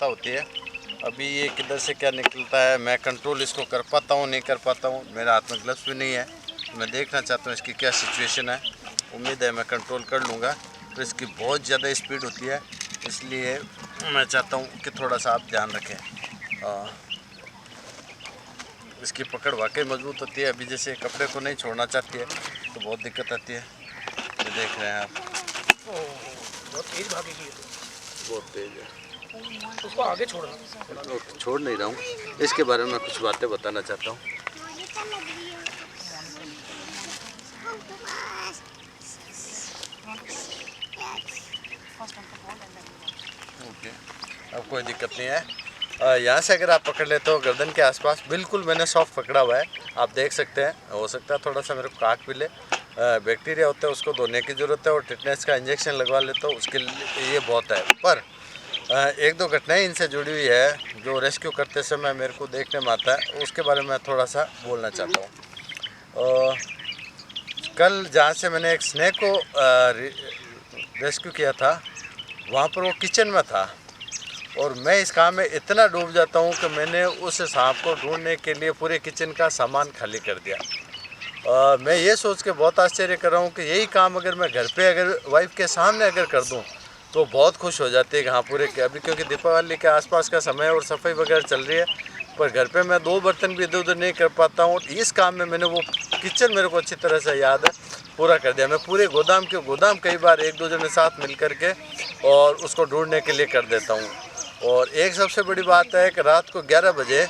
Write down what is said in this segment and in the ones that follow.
पता होती है। अभी ये किधर से क्या निकलता है, मैं कंट्रोल इसको कर पाता हूँ नहीं कर पाता हूँ, मेरे हाथ में ग्लव्स भी नहीं है। मैं देखना चाहता हूँ इसकी क्या सिचुएशन है। उम्मीद है मैं कंट्रोल कर लूँगा। तो इसकी बहुत ज़्यादा स्पीड होती है, इसलिए मैं चाहता हूँ कि थोड़ा सा आप ध्यान रखें। इसकी पकड़ वाकई मजबूत होती है। अभी जैसे कपड़े को नहीं छोड़ना चाहती है तो बहुत दिक्कत आती है। ये देख रहे हैं आप, बहुत तेज भागेगी ये तो। बहुत तेज है। उसको आगे छोड़ना। छोड़ नहीं रहा हूँ, इसके बारे में कुछ बातें बताना चाहता हूँ। ओके, अब कोई दिक्कत नहीं है। यहाँ से अगर आप पकड़ लेते हो गर्दन के आसपास, बिल्कुल मैंने सॉफ्ट पकड़ा हुआ है, आप देख सकते हैं। हो सकता है थोड़ा सा मेरे को काट भी ले, बैक्टीरिया होता है उसको धोने की ज़रूरत है और टिटनेस का इंजेक्शन लगवा लेते हो, उसके लिए ये बहुत है। पर एक दो घटनाएं इनसे जुड़ी हुई है जो रेस्क्यू करते समय मेरे को देखने में आता है, उसके बारे में मैं थोड़ा सा बोलना चाहता हूँ। कल जहाँ से मैंने एक स्नेक को रेस्क्यू किया था, वहाँ पर वो किचन में था और मैं इस काम में इतना डूब जाता हूँ कि मैंने उस सांप को ढूंढने के लिए पूरे किचन का सामान खाली कर दिया। मैं ये सोच के बहुत आश्चर्य कर रहा हूँ कि यही काम अगर मैं घर पे अगर वाइफ के सामने अगर कर दूँ तो बहुत खुश हो जाती है कि हाँ पूरे अभी, क्योंकि दीपावली के आसपास का समय और सफाई वगैरह चल रही है, पर घर पे मैं 2 बर्तन भी इधर उधर नहीं कर पाता हूँ। इस काम में मैंने वो किचन मेरे को अच्छी तरह से याद है पूरा कर दिया। मैं पूरे गोदाम कई बार एक दो जने साथ मिल कर के और उसको ढूंढने के लिए कर देता हूँ। और एक सबसे बड़ी बात है कि रात को 11 बजे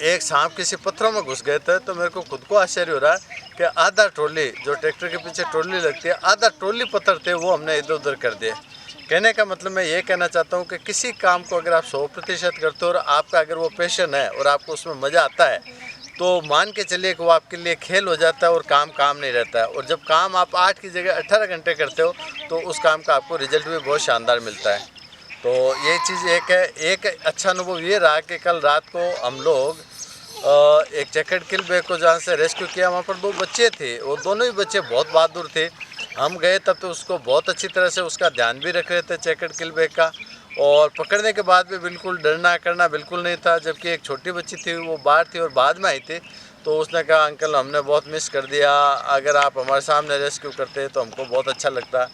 एक सांप किसी पत्थरों में घुस गए थे, तो मेरे को खुद को आश्चर्य हो रहा है कि आधा ट्रॉली, जो ट्रैक्टर के पीछे ट्रॉली लगती है, आधा ट्रॉली पत्थर थे वो हमने इधर उधर कर दिए। कहने का मतलब मैं ये कहना चाहता हूँ कि किसी काम को अगर आप 100% करते हो और आपका अगर वो पैशन है और आपको उसमें मज़ा आता है, तो मान के चलिए कि वो आपके लिए खेल हो जाता है और काम नहीं रहता है। और जब काम आप 8 की जगह 18 घंटे करते हो तो उस काम का आपको रिजल्ट भी बहुत शानदार मिलता है। तो ये चीज़ एक है। एक अच्छा अनुभव ये रहा कि कल रात को हम लोग एक चेकर्ड किल बैग को जहाँ से रेस्क्यू किया, वहाँ पर 2 बच्चे थे, वो दोनों ही बच्चे बहुत बहादुर थे। हम गए तब तो उसको बहुत अच्छी तरह से उसका ध्यान भी रख रहे थे चेकर्ड किल बैग का, और पकड़ने के बाद भी बिल्कुल डरना करना बिल्कुल नहीं था। जबकि एक छोटी बच्ची थी वो बाहर थी और बाद में आई थी, तो उसने कहा अंकल हमने बहुत मिस कर दिया, अगर आप हमारे सामने रेस्क्यू करते तो हमको बहुत अच्छा लगता।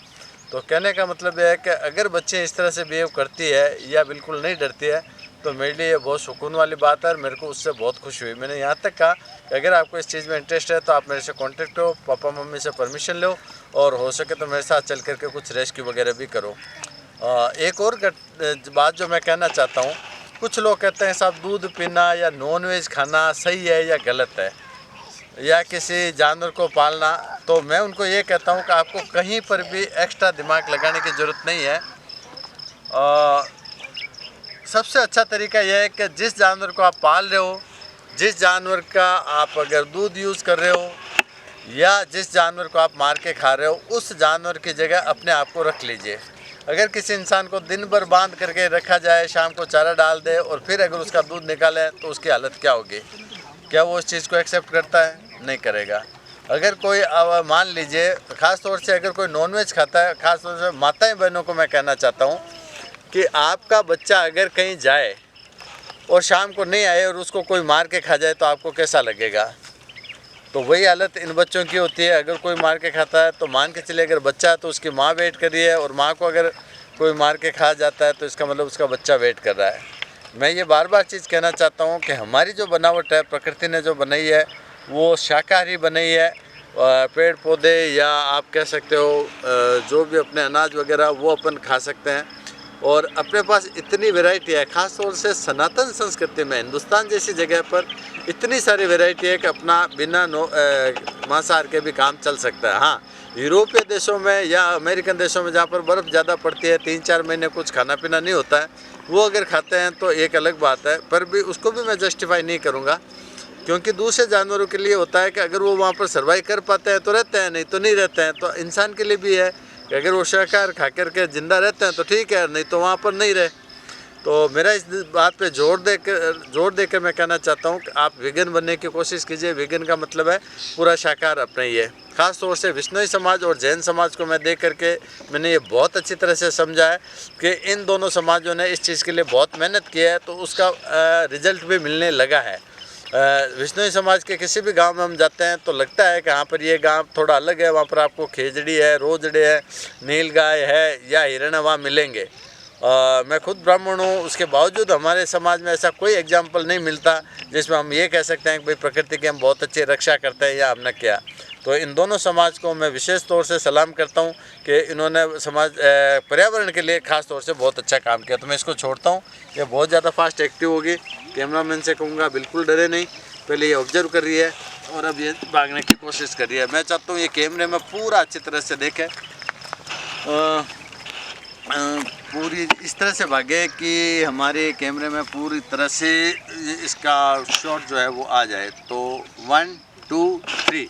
तो कहने का मतलब यह है कि अगर बच्चे इस तरह से बिहेव करती है या बिल्कुल नहीं डरती है तो मेरे लिए ये बहुत सुकून वाली बात है और मेरे को उससे बहुत खुशी हुई। मैंने यहाँ तक कहा कि अगर आपको इस चीज़ में इंटरेस्ट है तो आप मेरे से कांटेक्ट हो, पापा मम्मी से परमिशन लो और हो सके तो मेरे साथ चल करके कुछ रेस्क्यू वगैरह भी करो। एक और बात जो मैं कहना चाहता हूँ, कुछ लोग कहते हैं साहब दूध पीना या नॉनवेज खाना सही है या गलत है, या किसी जानवर को पालना। तो मैं उनको ये कहता हूँ कि आपको कहीं पर भी एक्स्ट्रा दिमाग लगाने की ज़रूरत नहीं है। सबसे अच्छा तरीका यह है कि जिस जानवर को आप पाल रहे हो, जिस जानवर का आप अगर दूध यूज़ कर रहे हो या जिस जानवर को आप मार के खा रहे हो, उस जानवर की जगह अपने आप को रख लीजिए। अगर किसी इंसान को दिन भर बांध करके रखा जाए, शाम को चारा डाल दे और फिर अगर उसका दूध निकाले तो उसकी हालत क्या होगी? क्या वो उस चीज़ को एक्सेप्ट करता है? नहीं करेगा। अगर कोई मान लीजिए, ख़ास तौर से अगर कोई नॉनवेज खाता है, ख़ास तौर से माताएं बहनों को मैं कहना चाहता हूँ कि आपका बच्चा अगर कहीं जाए और शाम को नहीं आए और उसको कोई मार के खा जाए तो आपको कैसा लगेगा? तो वही हालत इन बच्चों की होती है। अगर कोई मार के खाता है तो मान के चलिए अगर बच्चा है तो उसकी माँ वेट कर रही है, और माँ को अगर कोई मार के खा जाता है तो इसका मतलब उसका बच्चा वेट कर रहा है। मैं ये बार बार चीज़ कहना चाहता हूँ कि हमारी जो बनावट है, प्रकृति ने जो बनाई है वो शाकाहारी बनाई है। पेड़ पौधे या आप कह सकते हो जो भी अपने अनाज वगैरह वो अपन खा सकते हैं, और अपने पास इतनी वैरायटी है। ख़ास तौर से सनातन संस्कृति में हिंदुस्तान जैसी जगह पर इतनी सारी वैरायटी है कि अपना बिना मांसाहार के भी काम चल सकता है। हाँ, यूरोपीय देशों में या अमेरिकन देशों में जहाँ पर बर्फ़ ज़्यादा पड़ती है, 3-4 महीने कुछ खाना पीना नहीं होता है, वो अगर खाते हैं तो एक अलग बात है। पर भी उसको भी मैं जस्टिफाई नहीं करूँगा, क्योंकि दूसरे जानवरों के लिए होता है कि अगर वो वहाँ पर सर्वाइव कर पाते हैं तो रहते हैं, नहीं तो नहीं रहते हैं। तो इंसान के लिए भी है कि अगर वो शाकाहार खा करके ज़िंदा रहते हैं तो ठीक है, नहीं तो वहाँ पर नहीं रहे। तो मेरा इस बात पे जोर देकर मैं कहना चाहता हूँ कि आप वीगन बनने की कोशिश कीजिए। वीगन का मतलब है पूरा शाकाहार अपनाइए। ख़ास तौर से विश्नोई समाज और जैन समाज को मैं देख करके मैंने ये बहुत अच्छी तरह से समझा है कि इन दोनों समाजों ने इस चीज़ के लिए बहुत मेहनत की है, तो उसका रिज़ल्ट भी मिलने लगा है। विश्नोई समाज के किसी भी गांव में हम जाते हैं तो लगता है कि यहाँ पर ये गांव थोड़ा अलग है, वहाँ पर आपको खेजड़ी है, रोजड़े है, नीलगाय है या हिरण वहाँ मिलेंगे। मैं खुद ब्राह्मण हूँ, उसके बावजूद हमारे समाज में ऐसा कोई एग्जाम्पल नहीं मिलता जिसमें हम ये कह सकते हैं कि भाई प्रकृति की हम बहुत अच्छी रक्षा करते हैं या हमने किया। तो इन दोनों समाज को मैं विशेष तौर से सलाम करता हूँ कि इन्होंने समाज पर्यावरण के लिए ख़ास तौर से बहुत अच्छा काम किया। तो मैं इसको छोड़ता हूँ, ये बहुत ज़्यादा फास्ट एक्टिव होगी। कैमरामैन से कहूँगा बिल्कुल डरे नहीं, पहले ये ऑब्जर्व कर रही है और अब ये भागने की कोशिश कर रही है। मैं चाहता हूँ ये कैमरे में पूरा अच्छी तरह से देखें, पूरी इस तरह से भागे कि हमारे कैमरे में पूरी तरह से इसका शॉट जो है वो आ जाए। तो 1 2 3